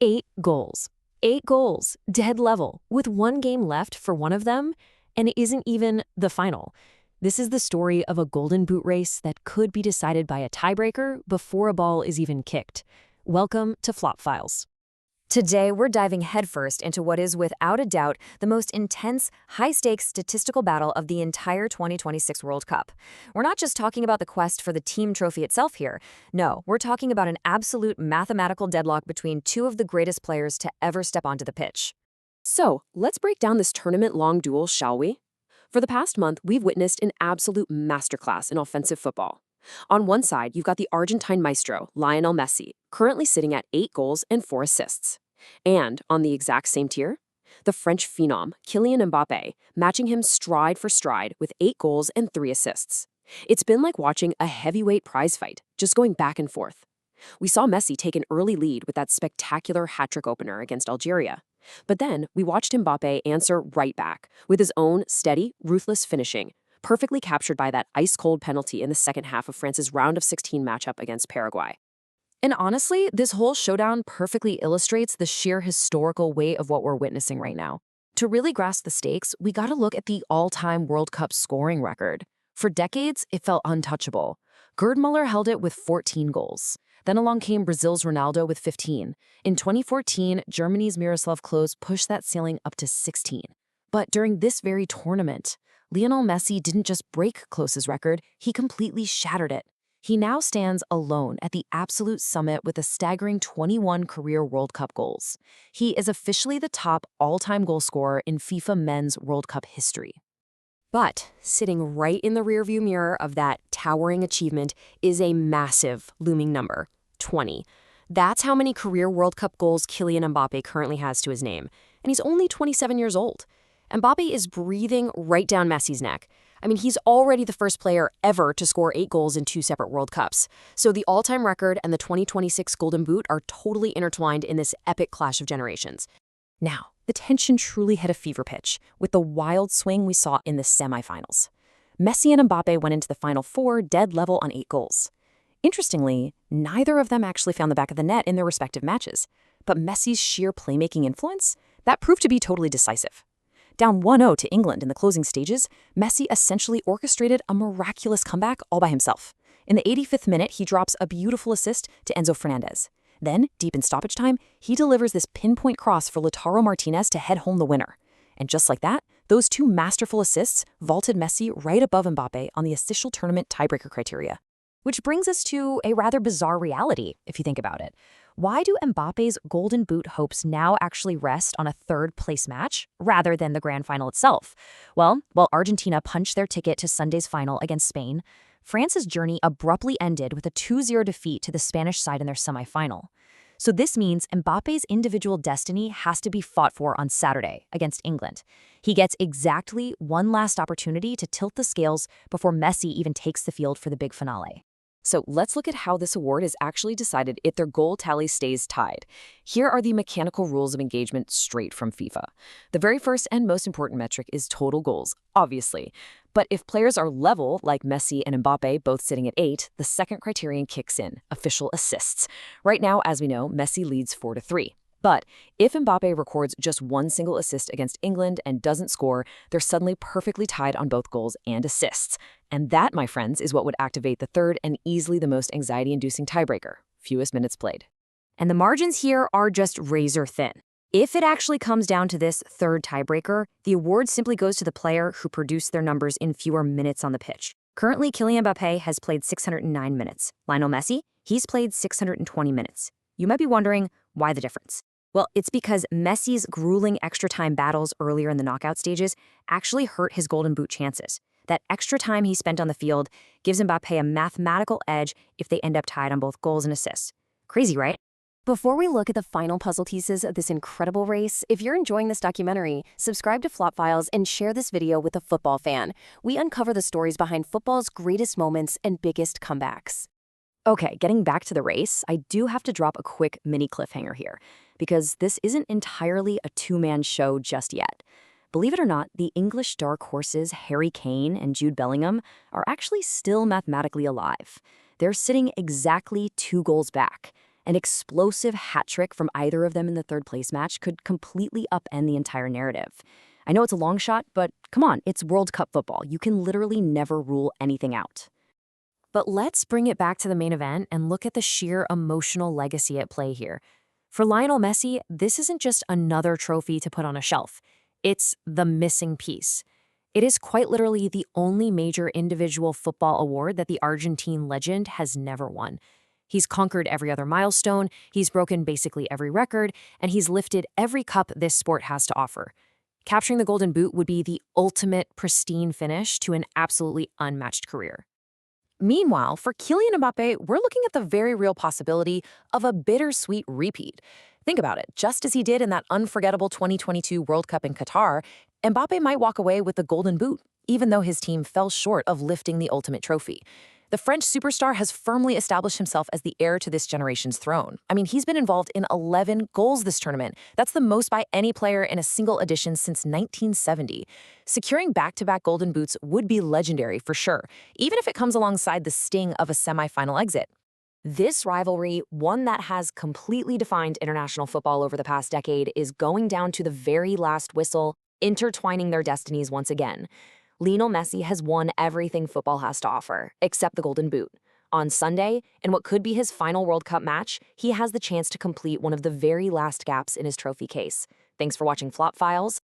8 goals. 8 goals, dead level, with one game left for one of them, and it isn't even the final. This is the story of a golden boot race that could be decided by a tiebreaker before a ball is even kicked. Welcome to Flop Files. Today, we're diving headfirst into what is, without a doubt, the most intense, high-stakes statistical battle of the entire 2026 World Cup. We're not just talking about the quest for the team trophy itself here. No, we're talking about an absolute mathematical deadlock between two of the greatest players to ever step onto the pitch. So, let's break down this tournament-long duel, shall we? For the past month, we've witnessed an absolute masterclass in offensive football. On one side, you've got the Argentine maestro, Lionel Messi, currently sitting at 8 goals and 4 assists. And on the exact same tier, the French phenom, Kylian Mbappe, matching him stride for stride with 8 goals and 3 assists. It's been like watching a heavyweight prize fight, just going back and forth. We saw Messi take an early lead with that spectacular hat-trick opener against Algeria. But then we watched Mbappe answer right back with his own steady, ruthless finishing, perfectly captured by that ice-cold penalty in the second half of France's round of 16 matchup against Paraguay. And honestly, this whole showdown perfectly illustrates the sheer historical weight of what we're witnessing right now. To really grasp the stakes, we gotta look at the all-time World Cup scoring record. For decades, it felt untouchable. Gerd Muller held it with 14 goals. Then along came Brazil's Ronaldo with 15. In 2014, Germany's Miroslav Klose pushed that ceiling up to 16. But during this very tournament, Lionel Messi didn't just break Klose's record, he completely shattered it. He now stands alone at the absolute summit with a staggering 21 career World Cup goals. He is officially the top all-time goal scorer in FIFA Men's World Cup history. But sitting right in the rearview mirror of that towering achievement is a massive looming number, 20. That's how many career World Cup goals Kylian Mbappe currently has to his name, and he's only 27 years old. Mbappe is breathing right down Messi's neck. I mean, he's already the first player ever to score 8 goals in 2 separate World Cups. So the all-time record and the 2026 Golden Boot are totally intertwined in this epic clash of generations. Now, the tension truly hit a fever pitch with the wild swing we saw in the semifinals. Messi and Mbappe went into the Final Four dead level on 8 goals. Interestingly, neither of them actually found the back of the net in their respective matches. But Messi's sheer playmaking influence, that proved to be totally decisive. Down 1-0 to England in the closing stages, Messi essentially orchestrated a miraculous comeback all by himself. In the 85th minute, he drops a beautiful assist to Enzo Fernandez. Then, deep in stoppage time, he delivers this pinpoint cross for Lautaro Martinez to head home the winner. And just like that, those 2 masterful assists vaulted Messi right above Mbappe on the official tournament tiebreaker criteria. Which brings us to a rather bizarre reality, if you think about it. Why do Mbappe's Golden Boot hopes now actually rest on a third-place match rather than the grand final itself? Well, while Argentina punched their ticket to Sunday's final against Spain, France's journey abruptly ended with a 2-0 defeat to the Spanish side in their semifinal. So this means Mbappe's individual destiny has to be fought for on Saturday against England. He gets exactly one last opportunity to tilt the scales before Messi even takes the field for the big finale. So let's look at how this award is actually decided if their goal tally stays tied. Here are the mechanical rules of engagement straight from FIFA. The very first and most important metric is total goals, obviously. But if players are level, like Messi and Mbappe both sitting at 8, the second criterion kicks in, official assists. Right now, as we know, Messi leads 4-3. But if Mbappe records just one single assist against England and doesn't score, they're suddenly perfectly tied on both goals and assists. And that, my friends, is what would activate the third and easily the most anxiety-inducing tiebreaker, fewest minutes played. And the margins here are just razor thin. If it actually comes down to this third tiebreaker, the award simply goes to the player who produced their numbers in fewer minutes on the pitch. Currently, Kylian Mbappe has played 609 minutes. Lionel Messi, he's played 620 minutes. You might be wondering, why the difference? Well, it's because Messi's grueling extra time battles earlier in the knockout stages actually hurt his Golden Boot chances. That extra time he spent on the field gives Mbappe a mathematical edge if they end up tied on both goals and assists. Crazy, right? Before we look at the final puzzle pieces of this incredible race, if you're enjoying this documentary, subscribe to Flop Files and share this video with a football fan. We uncover the stories behind football's greatest moments and biggest comebacks. Okay, getting back to the race, I do have to drop a quick mini cliffhanger here, because this isn't entirely a two-man show just yet. Believe it or not, the English dark horses Harry Kane and Jude Bellingham are actually still mathematically alive. They're sitting exactly 2 goals back. An explosive hat trick from either of them in the third place match could completely upend the entire narrative. I know it's a long shot, but come on, it's World Cup football. You can literally never rule anything out. But let's bring it back to the main event and look at the sheer emotional legacy at play here. For Lionel Messi, this isn't just another trophy to put on a shelf. It's the missing piece. It is quite literally the only major individual football award that the Argentine legend has never won. He's conquered every other milestone, he's broken basically every record, and he's lifted every cup this sport has to offer. Capturing the Golden Boot would be the ultimate pristine finish to an absolutely unmatched career. Meanwhile, for Kylian Mbappe, we're looking at the very real possibility of a bittersweet repeat. Think about it. Just as he did in that unforgettable 2022 World Cup in Qatar, Mbappe might walk away with the Golden Boot, even though his team fell short of lifting the ultimate trophy. The French superstar has firmly established himself as the heir to this generation's throne. I mean, he's been involved in 11 goals this tournament. That's the most by any player in a single edition since 1970. Securing back-to-back Golden Boots would be legendary for sure, even if it comes alongside the sting of a semifinal exit. This rivalry, one that has completely defined international football over the past decade, is going down to the very last whistle, intertwining their destinies once again. Lionel Messi has won everything football has to offer, except the Golden Boot. On Sunday, in what could be his final World Cup match, he has the chance to complete one of the very last gaps in his trophy case. Thanks for watching Flop Files.